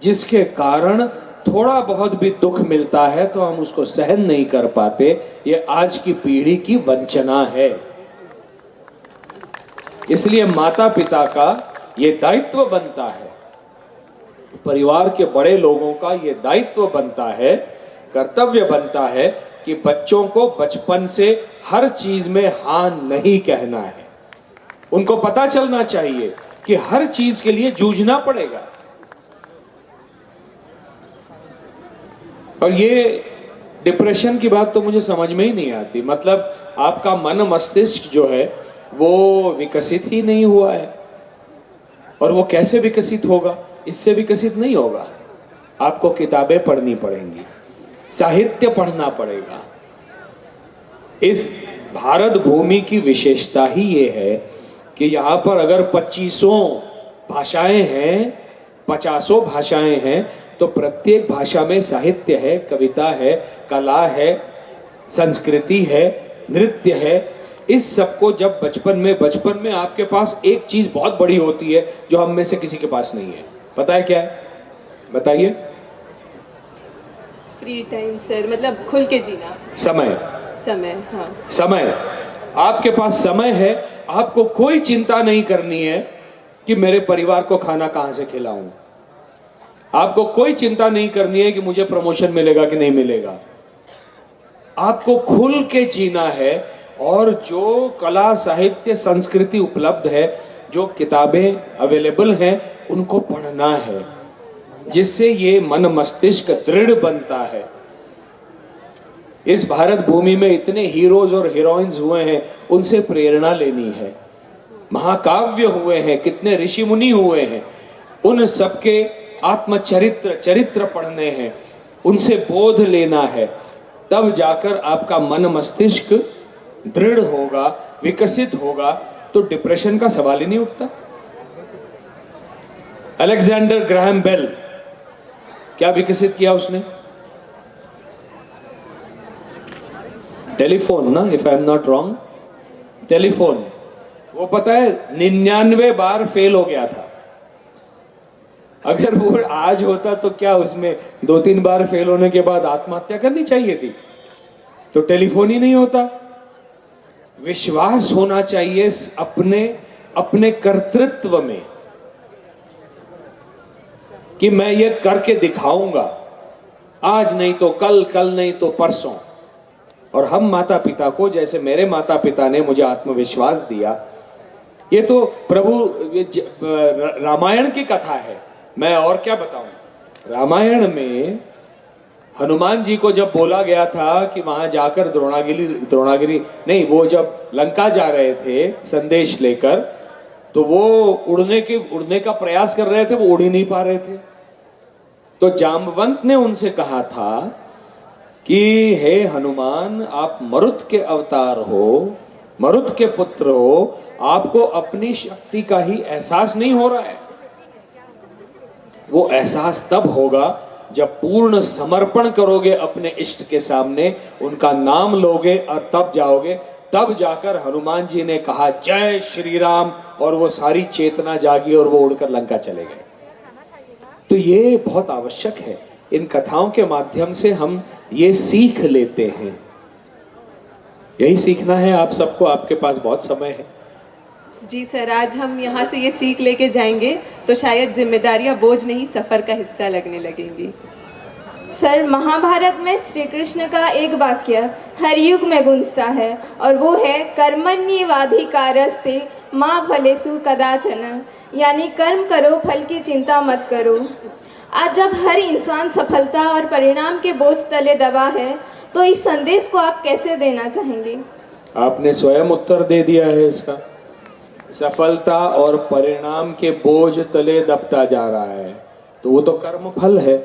जिसके कारण थोड़ा बहुत भी दुख मिलता है तो हम उसको सहन नहीं कर पाते। ये आज की पीढ़ी की वंचना है। इसलिए माता पिता का ये दायित्व बनता है, परिवार के बड़े लोगों का ये दायित्व बनता है, कर्तव्य बनता है कि बच्चों को बचपन से हर चीज में हां नहीं कहना है। उनको पता चलना चाहिए कि हर चीज के लिए जूझना पड़ेगा। और ये डिप्रेशन की बात तो मुझे समझ में ही नहीं आती। मतलब आपका मन मस्तिष्क जो है वो विकसित ही नहीं हुआ है, और वो कैसे विकसित होगा? इससे विकसित नहीं होगा। आपको किताबें पढ़नी पड़ेंगी, साहित्य पढ़ना पड़ेगा। इस भारत भूमि की विशेषता ही ये है कि यहाँ पर अगर 25 भाषाएं हैं, 50 भाषाएं हैं, तो प्रत्येक भाषा में साहित्य है, कविता है, कला है, संस्कृति है, नृत्य है। इस सबको जब बचपन में आपके पास एक चीज बहुत बड़ी होती है जो हम में से किसी के पास नहीं है। पता है क्या है? बताइए। फ्री टाइम सर, मतलब खुल के जीना। समय। हाँ। समय। आपके पास समय है, आपको कोई चिंता नहीं करनी है कि मेरे परिवार को खाना कहां से खिलाऊं। आपको कोई चिंता नहीं करनी है कि मुझे प्रमोशन मिलेगा कि नहीं मिलेगा। आपको खुल के जीना है, और जो कला, साहित्य, संस्कृति उपलब्ध है, जो किताबें अवेलेबल हैं, उनको पढ़ना है, जिससे ये मन मस्तिष्क दृढ़ बनता है। इस भारत भूमि में इतने हीरोज और हीरोइंस हुए हैं, उनसे प्रेरणा लेनी है। महाकाव्य हुए हैं, कितने ऋषि मुनि हुए हैं, उन सबके चरित्र पढ़ने हैं, उनसे बोध लेना है। तब जाकर आपका मन मस्तिष्क दृढ़ होगा, विकसित होगा, तो डिप्रेशन का सवाल ही नहीं उठता। अलेक्जेंडर ग्राहम बेल, क्या विकसित किया उसने? टेलीफोन ना, if I am not wrong, telephone. वो पता है 99 बार फेल हो गया था। अगर वो आज होता तो क्या उसमें 2-3 बार फेल होने के बाद आत्महत्या करनी चाहिए थी? तो टेलीफोन ही नहीं होता। विश्वास होना चाहिए अपने कर्तृत्व में कि मैं ये करके दिखाऊंगा, आज नहीं तो कल, कल नहीं तो परसों। और हम माता पिता को, जैसे मेरे माता पिता ने मुझे आत्मविश्वास दिया, ये तो प्रभु रामायण की कथा है। मैं और क्या बताऊं? रामायण में हनुमान जी को जब बोला गया था कि वहां जाकर द्रोणागिरी नहीं, वो जब लंका जा रहे थे संदेश लेकर, तो वो उड़ने का प्रयास कर रहे थे, वो उड़ ही नहीं पा रहे थे। तो जामवंत ने उनसे कहा था कि हे हनुमान, आप मरुत के अवतार हो, मरुत के पुत्र हो, आपको अपनी शक्ति का ही एहसास नहीं हो रहा है। वो एहसास तब होगा जब पूर्ण समर्पण करोगे अपने इष्ट के सामने, उनका नाम लोगे और तब जाओगे। तब जाकर हनुमान जी ने कहा जय श्री राम, और वो सारी चेतना जागी और वो उड़कर लंका चले गए। तो ये बहुत आवश्यक है, इन कथाओं के माध्यम से हम ये सीख लेते हैं। यही सीखना है आप सबको, आपके पास बहुत समय है। जी सर, आज हम यहाँ से ये सीख लेके जाएंगे तो शायद जिम्मेदारियां बोझ नहीं, सफर का हिस्सा लगने लगेंगी। सर, महाभारत में श्री कृष्ण का एक वाक्य हर युग में गूंजता है और वो है कर्मण्येवाधिकारस्ते मां फलेषु कदाचन, यानी कर्म करो, फल की चिंता मत करो। आज जब हर इंसान सफलता और परिणाम के बोझ तले दबा है, तो इस संदेश को आप कैसे देना चाहेंगे? आपने स्वयं उत्तर दे दिया है इसका। सफलता और परिणाम के बोझ तले दबता जा रहा है, तो वो तो कर्म फल है।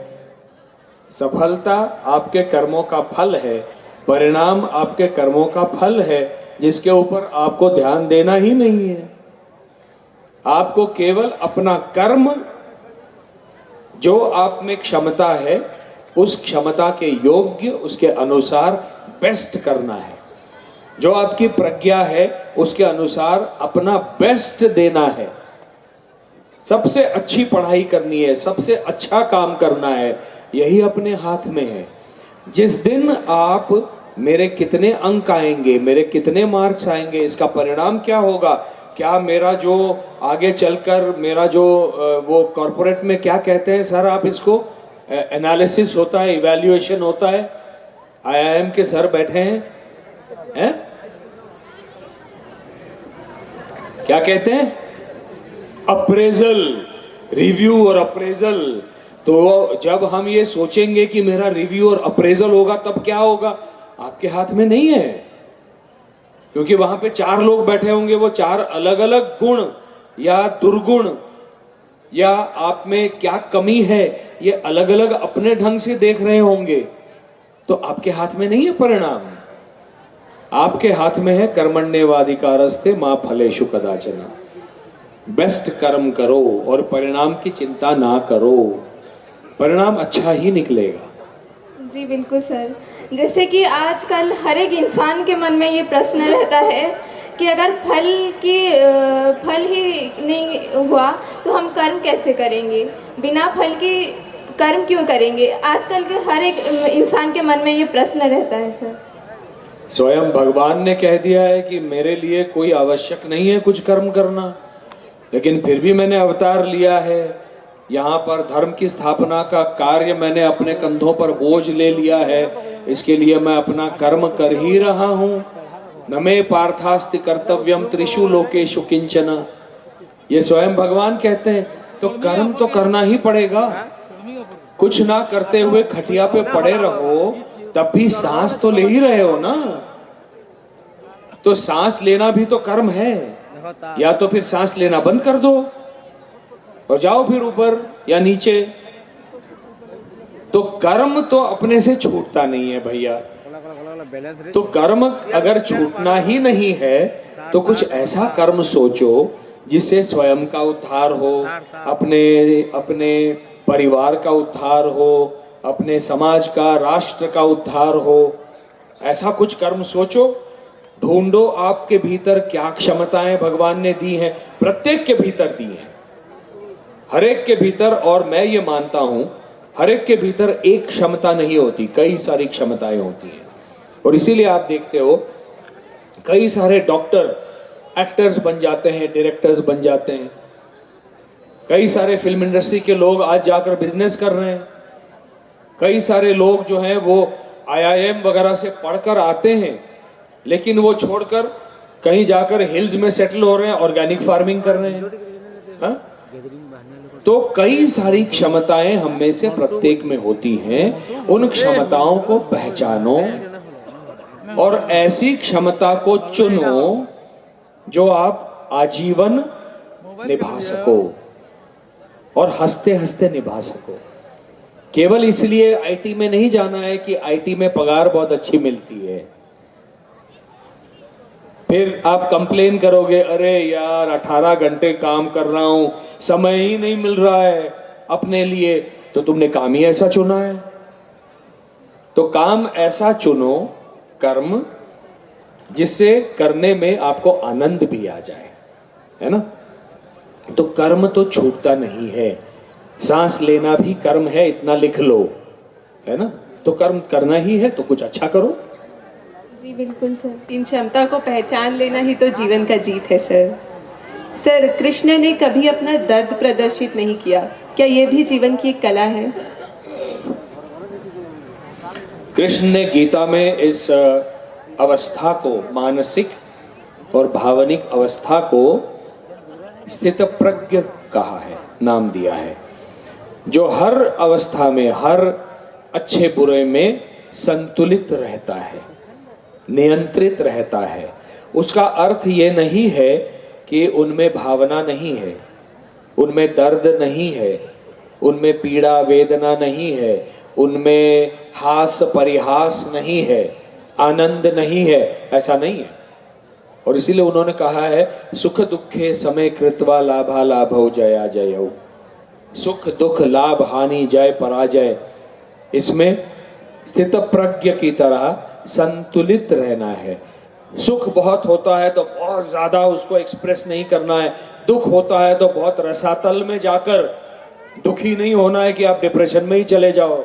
सफलता आपके कर्मों का फल है, परिणाम आपके कर्मों का फल है, जिसके ऊपर आपको ध्यान देना ही नहीं है। आपको केवल अपना कर्म, जो आप में क्षमता है, उस क्षमता के योग्य, उसके अनुसार बेस्ट करना है। जो आपकी प्रज्ञा है उसके अनुसार अपना बेस्ट देना है। सबसे अच्छी पढ़ाई करनी है, सबसे अच्छा काम करना है, यही अपने हाथ में है। जिस दिन आप मेरे कितने अंक आएंगे, मेरे कितने मार्क्स आएंगे, इसका परिणाम क्या होगा, क्या मेरा जो आगे चलकर मेरा जो वो कॉर्पोरेट में क्या कहते हैं सर आप इसको, एनालिसिस होता है, इवैल्यूएशन होता है, आईआईएम के सर बैठे हैं, क्या कहते हैं, अप्रेजल, रिव्यू और अप्रेजल। तो जब हम ये सोचेंगे कि मेरा रिव्यू और अप्रेजल होगा, तब क्या होगा, आपके हाथ में नहीं है, क्योंकि वहां पे 4 लोग बैठे होंगे, वो 4 अलग अलग गुण या दुर्गुण या आप में क्या कमी है, ये अलग अलग अपने ढंग से देख रहे होंगे। तो आपके हाथ में नहीं है परिणाम, आपके हाथ में है कर्मण्येवाधिकारस्ते मां फलेषु कदाचन। बेस्ट कर्म करो और परिणाम की चिंता ना करो, परिणाम अच्छा ही निकलेगा। जी बिल्कुल सर। जैसे कि आजकल हर एक इंसान के मन में ये प्रश्न रहता है कि अगर फल ही नहीं हुआ तो हम कर्म कैसे करेंगे, बिना फल की कर्म क्यों करेंगे। आजकल के हर एक इंसान के मन में ये प्रश्न रहता है सर। स्वयं भगवान ने कह दिया है कि मेरे लिए कोई आवश्यक नहीं है कुछ कर्म करना, लेकिन फिर भी मैंने अवतार लिया है, यहाँ पर धर्म की स्थापना का कार्य मैंने अपने कंधों पर बोझ ले लिया है, इसके लिए मैं अपना कर्म कर ही रहा हूँ। न मे पार्थास्ति कर्तव्यम त्रिषु लोकेषु किंचन, ये स्वयं भगवान कहते हैं। तो कर्म तो करना ही पड़ेगा, कुछ ना करते हुए खटिया पे पड़े रहो तब भी सांस तो ले ही रहे हो ना, तो सांस लेना भी तो कर्म है। या तो फिर सांस लेना बंद कर दो और जाओ फिर ऊपर या नीचे। तो कर्म तो अपने से छूटता नहीं है भैया। तो कर्म अगर छूटना ही नहीं है तो कुछ ऐसा कर्म सोचो जिससे स्वयं का उद्धार हो, अपने परिवार का उद्धार हो, अपने समाज का, राष्ट्र का उद्धार हो। ऐसा कुछ कर्म सोचो, ढूंढो आपके भीतर क्या क्षमताएं भगवान ने दी हैं, प्रत्येक के भीतर दी हैं, हर एक के भीतर। और मैं ये मानता हूं हर एक के भीतर एक क्षमता नहीं होती, कई सारी क्षमताएं होती हैं। और इसीलिए आप देखते हो कई सारे डॉक्टर एक्टर्स बन जाते हैं, डायरेक्टर्स बन जाते हैं। कई सारे फिल्म इंडस्ट्री के लोग आज जाकर बिजनेस कर रहे हैं। कई सारे लोग जो हैं वो आईआईएम वगैरह से पढ़कर आते हैं, लेकिन वो छोड़कर कहीं जाकर हिल्स में सेटल हो रहे हैं, ऑर्गेनिक फार्मिंग कर रहे हैं। हा? तो कई सारी क्षमताएं हम में से प्रत्येक में होती हैं। उन क्षमताओं को पहचानो और ऐसी क्षमता को चुनो जो आप आजीवन निभा सको और हंसते हंसते निभा सको। केवल इसलिए आईटी में नहीं जाना है कि आईटी में पगार बहुत अच्छी मिलती है। फिर आप कंप्लेन करोगे, अरे यार 18 घंटे काम कर रहा हूं, समय ही नहीं मिल रहा है अपने लिए। तो तुमने काम ही ऐसा चुना है, तो काम ऐसा चुनो, कर्म जिससे करने में आपको आनंद भी आ जाए, है ना। तो कर्म तो छूटता नहीं है, सांस लेना भी कर्म है, इतना लिख लो, है ना। तो कर्म करना ही है, तो कुछ अच्छा करो। जी बिल्कुल सर, इन क्षमता को पहचान लेना ही तो जीवन का जीत है सर। सर, कृष्ण ने कभी अपना दर्द प्रदर्शित नहीं किया, क्या ये भी जीवन की एक कला है? कृष्ण ने गीता में इस अवस्था को, मानसिक और भावनिक अवस्था को स्थित प्रज्ञ कहा है, नाम दिया है, जो हर अवस्था में, हर अच्छे बुरे में संतुलित रहता है, नियंत्रित रहता है। उसका अर्थ ये नहीं है कि उनमें भावना नहीं है, उनमें दर्द नहीं है, उनमें पीड़ा वेदना नहीं है, उनमें हास परिहास नहीं है, आनंद नहीं है, ऐसा नहीं है। और इसीलिए उन्होंने कहा है, सुख दुखे समय कृत्वा लाभा लाभौ जया जयौ। सुख दुख लाभ हानि जय पराजय, इसमें स्थित प्रज्ञ की तरह संतुलित रहना है। सुख बहुत होता है तो बहुत ज्यादा उसको एक्सप्रेस नहीं करना है, दुख होता है तो बहुत रसातल में जाकर दुखी नहीं होना है कि आप डिप्रेशन में ही चले जाओ।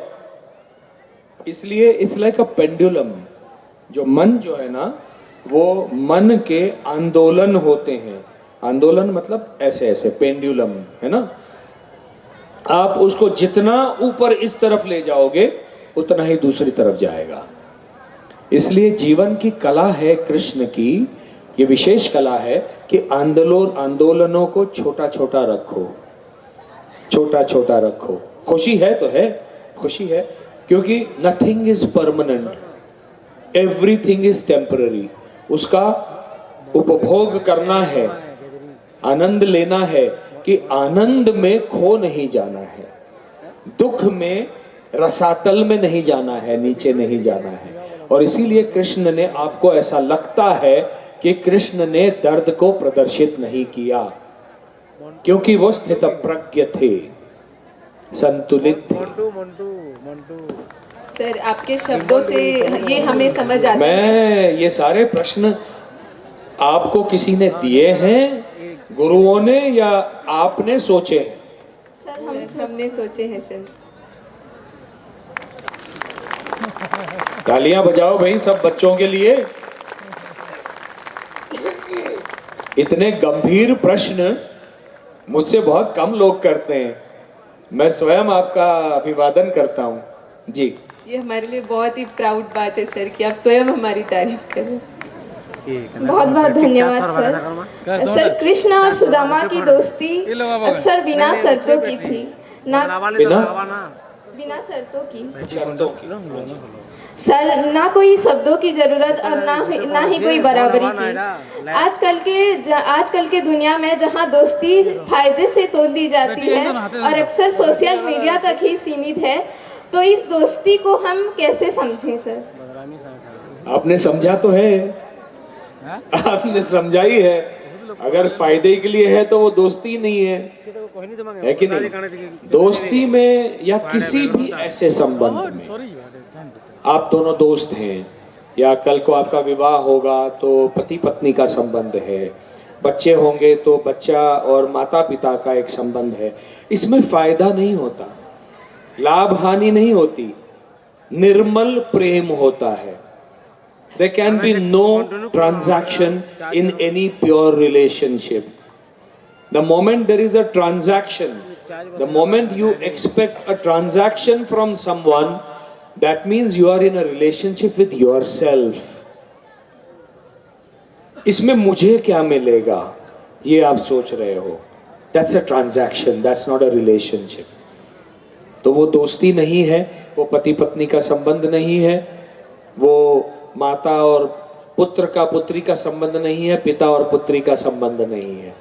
इसलिए इट्स लाइक अ पेंडुलम। जो मन जो है ना, वो मन के आंदोलन होते हैं। आंदोलन मतलब ऐसे ऐसे, पेंडुलम, है ना। आप उसको जितना ऊपर इस तरफ ले जाओगे उतना ही दूसरी तरफ जाएगा। इसलिए जीवन की कला है कृष्ण की, ये विशेष कला है कि आंदोलनों को छोटा छोटा रखो, छोटा छोटा रखो। खुशी है तो है, खुशी है, क्योंकि nothing is permanent, everything is temporary. उसका उपभोग करना है, आनंद लेना है कि आनंद में खो नहीं जाना है, दुख में रसातल में नहीं जाना है, नीचे नहीं जाना है। और इसीलिए कृष्ण ने, आपको ऐसा लगता है कि कृष्ण ने दर्द को प्रदर्शित नहीं किया, क्योंकि वो स्थित प्रज्ञ थे, संतुलित थे। सर, आपके शब्दों से ये हमें समझ आता है। मैं ये सारे प्रश्न आपको किसी ने दिए हैं, गुरुओं ने, या आपने सोचे हैं? सर, हमने सोचे हैं सर। तालियां बजाओ भाई सब बच्चों के लिए। इतने गंभीर प्रश्न मुझसे बहुत कम लोग करते हैं। मैं स्वयं आपका अभिवादन करता हूं जी। ये हमारे लिए बहुत ही प्राउड बात है सर कि आप स्वयं हमारी तारीफ करें। बहुत बहुत धन्यवाद सर। सर, कृष्ण और सुदामा की दोस्ती अक्सर बिना शर्तों की थी, बिना शर्तों की। सर, ना कोई शब्दों की जरूरत और ना ही कोई बराबरी की। आजकल के दुनिया में जहां दोस्ती फायदे से तोल दी जाती है और अक्सर सोशल मीडिया तक ही सीमित है, तो इस दोस्ती को हम कैसे समझें सर? आपने समझा तो है, आपने समझा ही है। अगर फायदे के लिए है तो वो दोस्ती नहीं है कि नहीं? दोस्ती में या किसी भी ऐसे संबंध में, आप दोनों दोस्त हैं, या कल को आपका विवाह होगा तो पति पत्नी का संबंध है, बच्चे होंगे तो बच्चा और माता पिता का एक संबंध है, इसमें फायदा नहीं होता, लाभ हानि नहीं होती, निर्मल प्रेम होता है। There can be no transaction in any pure relationship. The moment there is a transaction, the moment you expect a transaction from someone, that means you are in a relationship with yourself. इसमें मुझे क्या मिलेगा ये आप सोच रहे हो, that's a transaction, that's not a relationship. तो वो दोस्ती नहीं है, वो पति पत्नी का संबंध नहीं है, वो माता और पुत्र का पुत्री का संबंध नहीं है, पिता और पुत्री का संबंध नहीं है।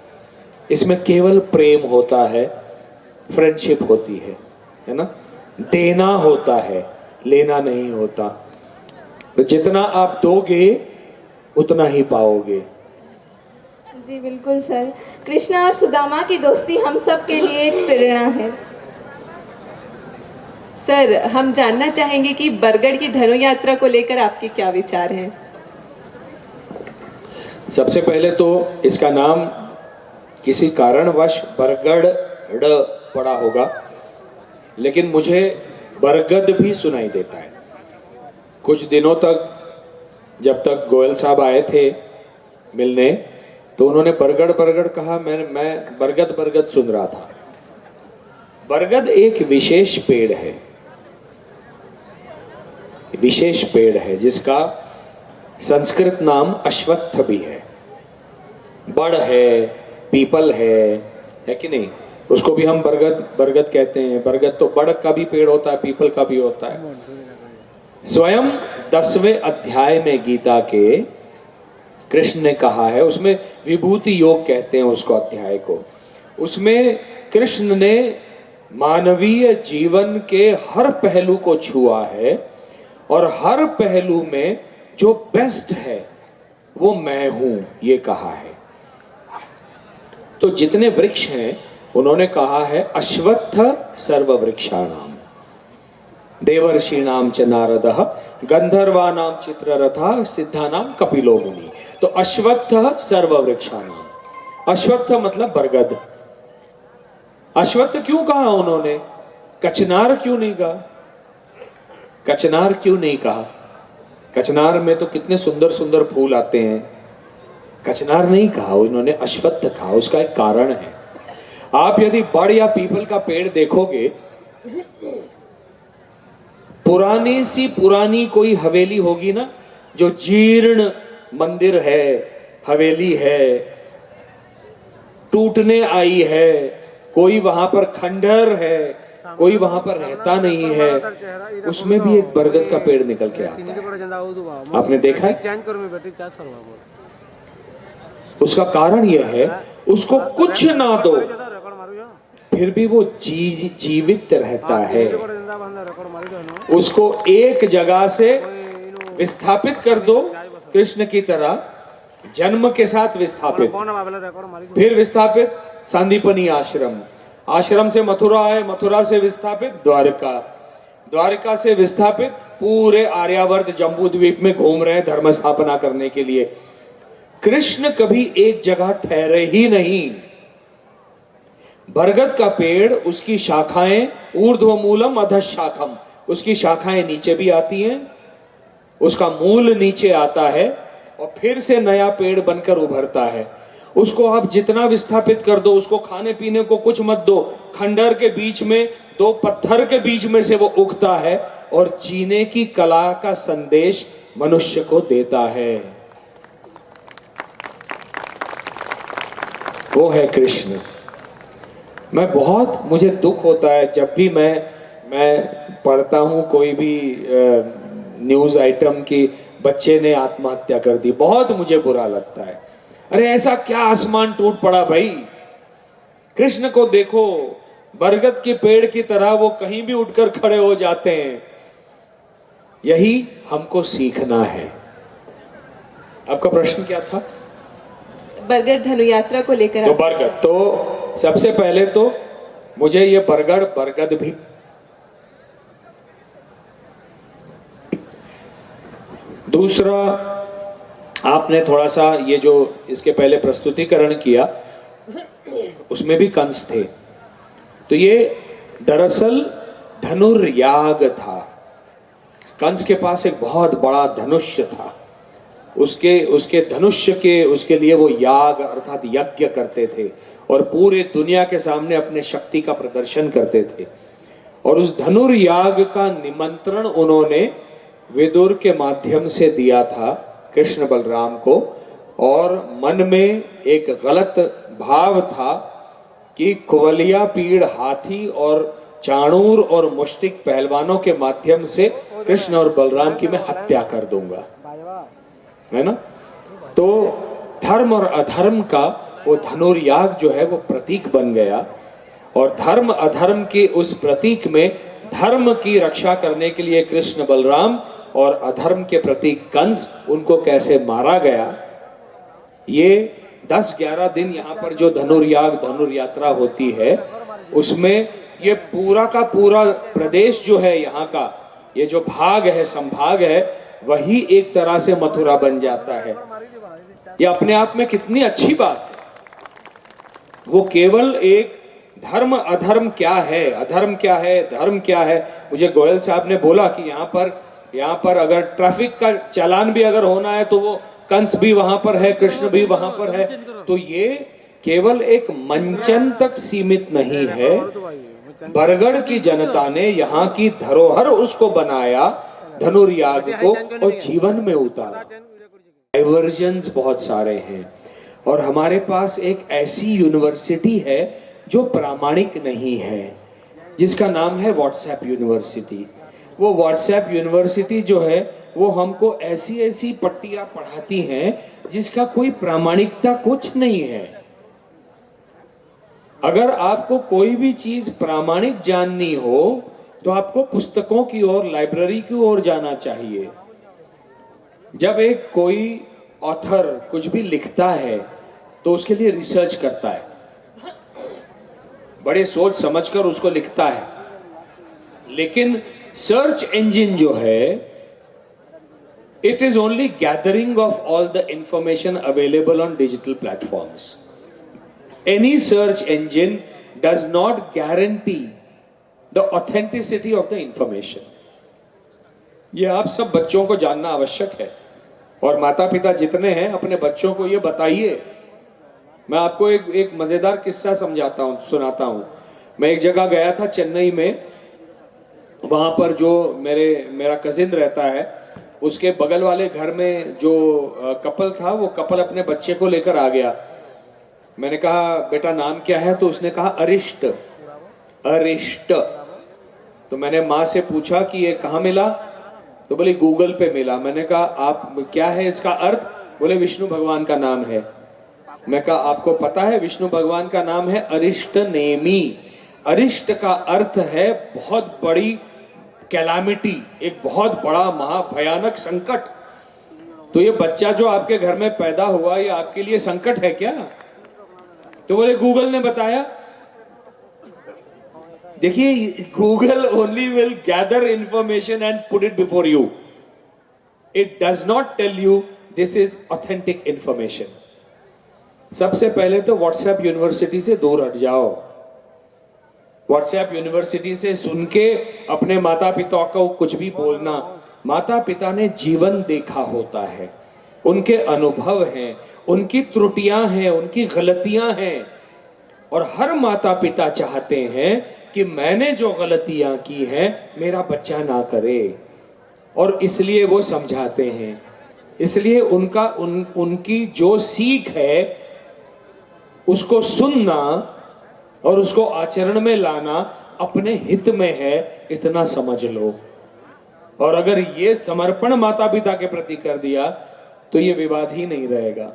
इसमें केवल प्रेम होता है, फ्रेंडशिप होती है ना। देना होता है, लेना नहीं होता। तो जितना आप दोगे उतना ही पाओगे। जी बिल्कुल सर। कृष्णा और सुदामा की दोस्ती हम सब के लिए एक प्रेरणा है। सर, हम जानना चाहेंगे कि बरगढ़ की धनु यात्रा को लेकर आपके क्या विचार हैं? सबसे पहले तो इसका नाम किसी कारणवश बरगढ़ पड़ा होगा, लेकिन मुझे बरगद भी सुनाई देता है। कुछ दिनों तक जब तक गोयल साहब आए थे मिलने, तो उन्होंने बरगढ़ बरगढ़ कहा, मैं बरगद बरगद सुन रहा था। बरगद एक विशेष पेड़ है, विशेष पेड़ है जिसका संस्कृत नाम अश्वत्थ भी है, बड़ है, पीपल है कि नहीं? उसको भी हम बरगद बरगद कहते हैं। बरगद तो बड़ का भी पेड़ होता है, पीपल का भी होता है। स्वयं 10वें अध्याय में गीता के कृष्ण ने कहा है, उसमें विभूति योग कहते हैं उसको अध्याय को। उसमें कृष्ण ने मानवीय जीवन के हर पहलू को छुआ है और हर पहलू में जो बेस्ट है वो मैं हूं, ये कहा है। तो जितने वृक्ष हैं उन्होंने कहा है अश्वत्थ सर्व वृक्षाणाम, देवर्षीणाम च नारदः, गंधर्वाणाम चित्ररथः, सिद्धानाम कपिलो मुनि। तो अश्वत्थ सर्व वृक्षाणाम, अश्वत्थ मतलब बरगद। अश्वत्थ क्यों कहा उन्होंने? कचनार क्यों नहीं कहा? कचनार क्यों नहीं कहा? कचनार में तो कितने सुंदर सुंदर फूल आते हैं, कचनार नहीं कहा उन्होंने, अश्वत्थ कहा। उसका एक कारण है। आप यदि बड़ या पीपल का पेड़ देखोगे, पुरानी सी पुरानी कोई हवेली होगी ना, जो जीर्ण मंदिर है, हवेली है, टूटने आई है, कोई वहां पर खंडहर है, कोई वहां पर रहता नहीं है, उसमें भी एक बरगद का पेड़ निकल के आता है। आपने देखा है? उसका कारण यह है, उसको कुछ ना दो फिर भी वो जीवित रहता है। उसको एक जगह से विस्थापित कर दो, कृष्ण की तरह जन्म के साथ विस्थापित, फिर विस्थापित सांदीपनी आश्रम, आश्रम से मथुरा आए, मथुरा से विस्थापित द्वारका, द्वारका से विस्थापित पूरे आर्यावर्त जम्बू द्वीप में घूम रहे हैं धर्म स्थापना करने के लिए। कृष्ण कभी एक जगह ठहरे ही नहीं। बरगद का पेड़, उसकी शाखाएं ऊर्ध्वमूलम अधशाखम, उसकी शाखाएं नीचे भी आती हैं, उसका मूल नीचे आता है और फिर से नया पेड़ बनकर उभरता है। उसको आप जितना विस्थापित कर दो, उसको खाने पीने को कुछ मत दो, खंडहर के बीच में, दो पत्थर के बीच में से वो उगता है और जीने की कला का संदेश मनुष्य को देता है। वो है कृष्ण। मुझे दुख होता है जब भी मैं पढ़ता हूं कोई भी न्यूज आइटम की बच्चे ने आत्महत्या कर दी, बहुत मुझे बुरा लगता है। अरे ऐसा क्या आसमान टूट पड़ा भाई? कृष्ण को देखो, बरगद के पेड़ की तरह वो कहीं भी उठकर खड़े हो जाते हैं। यही हमको सीखना है। आपका प्रश्न क्या था? बरगढ़ धनु यात्रा को लेकर तो बरगद, तो सबसे पहले तो मुझे ये बरगढ़ बरगद भी, दूसरा आपने थोड़ा सा ये जो इसके पहले प्रस्तुतिकरण किया उसमें भी कंस थे, तो ये दरअसल धनुर्याग था। कंस के पास एक बहुत बड़ा धनुष्य था, उसके धनुष्य के उसके लिए वो याग अर्थात यज्ञ करते थे और पूरे दुनिया के सामने अपने शक्ति का प्रदर्शन करते थे। और उस धनुर्याग का निमंत्रण उन्होंने विदुर के माध्यम से दिया था कृष्ण बलराम को, और मन में एक गलत भाव था कि कुवलिया पीड़ हाथी और चाणूर और मुष्टिक पहलवानों के माध्यम से कृष्ण और बलराम की मैं हत्या कर दूंगा, है ना। तो धर्म और अधर्म का वो धनुर्याग जो है वो प्रतीक बन गया, और धर्म अधर्म के उस प्रतीक में धर्म की रक्षा करने के लिए कृष्ण बलराम और अधर्म के प्रतीक कंस, उनको कैसे मारा गया। ये 10-11 दिन यहाँ पर जो धनुर्यात्रा होती है, उसमें ये पूरा का पूरा प्रदेश जो है यहाँ का, ये जो भाग है, संभाग है, वही एक तरह से मथुरा बन जाता है। ये अपने आप में कितनी अच्छी बात है। वो केवल एक धर्म अधर्म क्या है, अधर्म क्या है, धर्म क्या है। मुझे गोयल साहब ने बोला कि यहाँ पर अगर ट्रैफिक का चालान भी अगर होना है तो वो कंस भी वहां पर है, कृष्ण भी वहां पर है। तो ये केवल एक मंचन तक सीमित नहीं है। बरगढ़ की जनता ने यहाँ की धरोहर उसको बनाया, धनुर्याग को, और जीवन में उतारा। डाइवर्जन्स बहुत सारे हैं और हमारे पास एक ऐसी यूनिवर्सिटी है जो प्रामाणिक नहीं है, जिसका नाम है व्हाट्सएप यूनिवर्सिटी। वो व्हाट्सएप यूनिवर्सिटी जो है वो हमको ऐसी ऐसी पट्टियां पढ़ाती हैं जिसका कोई प्रामाणिकता कुछ नहीं है। अगर आपको कोई भी चीज प्रामाणिक जाननी हो तो आपको पुस्तकों की ओर, लाइब्रेरी की ओर जाना चाहिए। जब एक कोई ऑथर कुछ भी लिखता है तो उसके लिए रिसर्च करता है, बड़े सोच समझकर उसको लिखता है। लेकिन सर्च इंजन जो है, it is only gathering of all the information available on digital platforms. Any search engine does not guarantee the authenticity of the information. ये आप सब बच्चों को जानना आवश्यक है, और माता पिता जितने हैं अपने बच्चों को ये बताइए। मैं आपको एक मजेदार किस्सा सुनाता हूं। मैं एक जगह गया था चेन्नई में, वहां पर जो मेरा कजिन रहता है, उसके बगल वाले घर में जो कपल था, वो कपल अपने बच्चे को लेकर आ गया। मैंने कहा बेटा नाम क्या है? तो उसने कहा अरिष्ट। अरिष्ट। तो मैंने माँ से पूछा कि ये कहाँ मिला? तो बोले गूगल पे मिला। मैंने कहा आप क्या है इसका अर्थ? बोले विष्णु भगवान का नाम है। मैं कहा आपको पता है विष्णु भगवान का नाम है अरिष्ट नेमी। अरिष्ट का अर्थ है बहुत बड़ी कैलामिटी, एक बहुत बड़ा महाभयानक संकट। तो ये बच्चा जो आपके घर में पैदा हुआ, ये आपके लिए संकट है क्या? तो बोले गूगल ने बताया। देखिए, Google only will gather information and put it before you. It does not tell you this is authentic information. सबसे पहले तो व्हाट्सएप यूनिवर्सिटी से दूर हट जाओ। व्हाट्सएप यूनिवर्सिटी से सुन के अपने माता पिता को कुछ भी बोलना। माता पिता ने जीवन देखा होता है, उनके अनुभव हैं, उनकी त्रुटियां हैं, उनकी गलतियां हैं, और हर माता पिता चाहते हैं कि मैंने जो गलतियां की हैं मेरा बच्चा ना करे, और इसलिए वो समझाते हैं। इसलिए उनकी जो सीख है उसको सुनना और उसको आचरण में लाना अपने हित में है, इतना समझ लो। और अगर ये समर्पण माता पिता के प्रति कर दिया तो ये विवाद ही नहीं रहेगा।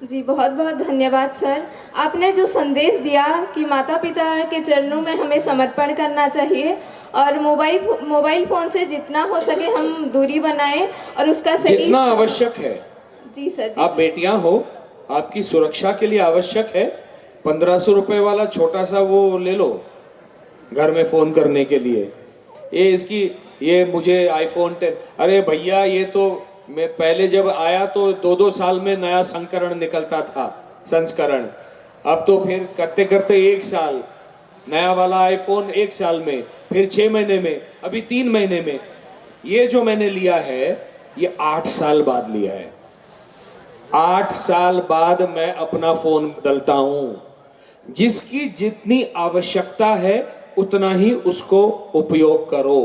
जी बहुत बहुत धन्यवाद सर। आपने जो संदेश दिया कि माता पिता के चरणों में हमें समर्पण करना चाहिए और मोबाइल फोन से जितना हो सके हम दूरी बनाएं और उसका सही जितना आवश्यक है। जी सर। जी। आप बेटियां हो, आपकी सुरक्षा के लिए आवश्यक है। 1500 रुपए वाला छोटा सा वो ले लो घर में फोन करने के लिए। ये मुझे आईफोन 10। अरे भैया, ये तो मैं पहले जब आया तो 2-2 साल में नया संस्करण निकलता था, संस्करण। अब तो फिर करते करते 1 साल, नया वाला आईफोन 1 साल में, फिर 6 महीने में, अभी 3 महीने में। ये जो मैंने लिया है ये 8 साल बाद लिया है। 8 साल बाद मैं अपना फोन बदलता हूं। जिसकी जितनी आवश्यकता है उतना ही उसको उपयोग करो।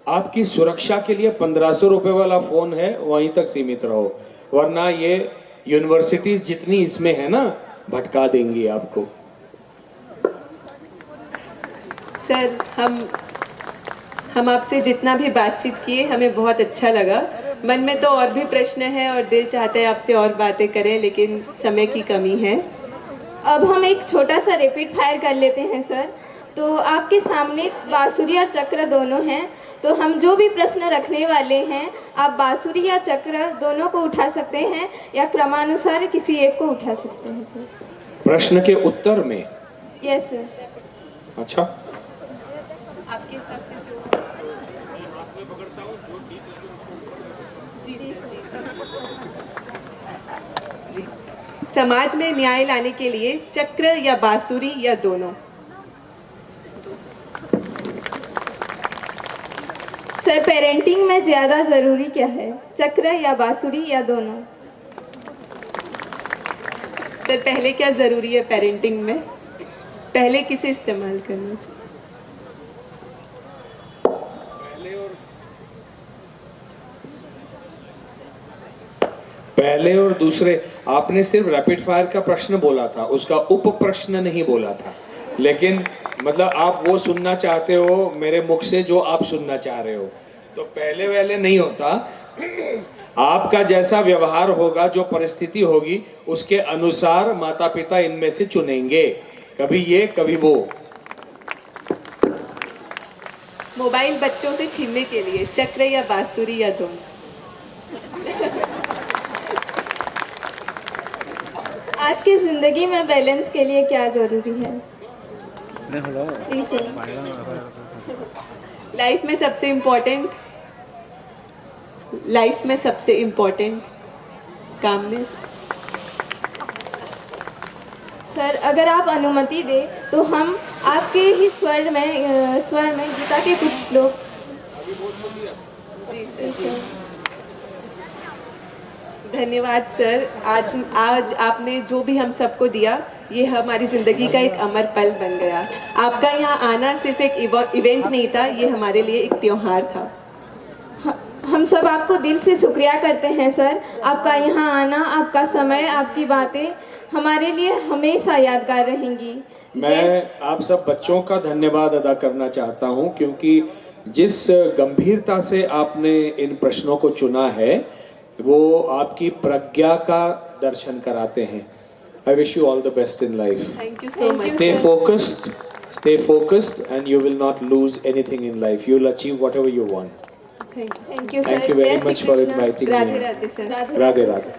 आपकी सुरक्षा के लिए 1500 रुपए वाला फोन है, वहीं तक सीमित रहो, वरना ये यूनिवर्सिटीज जितनी इसमें है ना, भटका देंगी आपको। सर, हम आपसे जितना भी बातचीत किए हमें बहुत अच्छा लगा। मन में तो और भी प्रश्न है और दिल चाहता है आपसे और बातें करें, लेकिन समय की कमी है। अब हम एक छोटा सा रैपिड फायर कर लेते हैं सर। तो आपके सामने बांसुरी और चक्र दोनों हैं, तो हम जो भी प्रश्न रखने वाले हैं आप बांसुरी या चक्र दोनों को उठा सकते हैं या क्रमानुसार किसी एक को उठा सकते हैं सर। प्रश्न के उत्तर में? Yes sir. अच्छा, आपके हिसाब से जो जी। समाज में न्याय लाने के लिए चक्र या बांसुरी या दोनों? सर पेरेंटिंग में ज़्यादा ज़रूरी क्या है, चक्र या बांसुरी या दोनों? सर पहले क्या जरूरी है पेरेंटिंग में, पहले किसे इस्तेमाल करना चाहिए? पहले और दूसरे। आपने सिर्फ रैपिड फायर का प्रश्न बोला था, उसका उप प्रश्न नहीं बोला था। लेकिन मतलब आप वो सुनना चाहते हो मेरे मुख से जो आप सुनना चाह रहे हो, तो पहले वहले नहीं होता। आपका जैसा व्यवहार होगा, जो परिस्थिति होगी, उसके अनुसार माता पिता इनमें से चुनेंगे, कभी ये कभी वो। मोबाइल बच्चों से छीनने के लिए चक्र या बांसुरी या दोनों? आज की ज़िंदगी में बैलेंस के लिए क्या ज़रूरी है? जी सर। लाइफ में सबसे इम्पोर्टेंट कामनेस? सर अगर आप अनुमति दे तो हम आपके ही स्वर में गीता के कुछ श्लोक। जी सर। धन्यवाद सर। आज आपने जो भी हम सबको दिया, ये हमारी जिंदगी का एक अमर पल बन गया। आपका यहाँ आना सिर्फ एक इवेंट नहीं था, ये हमारे लिए एक त्योहार था। हम सब आपको दिल से शुक्रिया करते हैं सर। आपका यहाँ आना, आपका समय, आपकी बातें हमारे लिए हमेशा यादगार रहेंगी। मैं आप सब बच्चों का धन्यवाद अदा करना चाहता हूं, क्योंकि जिस गंभीरता से आपने इन प्रश्नों को चुना है वो आपकी प्रज्ञा का दर्शन कराते हैं। I wish you all the best in life. Thank you so much. Stay focused and you will not lose anything in life. You will achieve whatever you want. Thank you Thank sir. you very much for inviting me. Radhe Radhe sir. Radhe Radhe.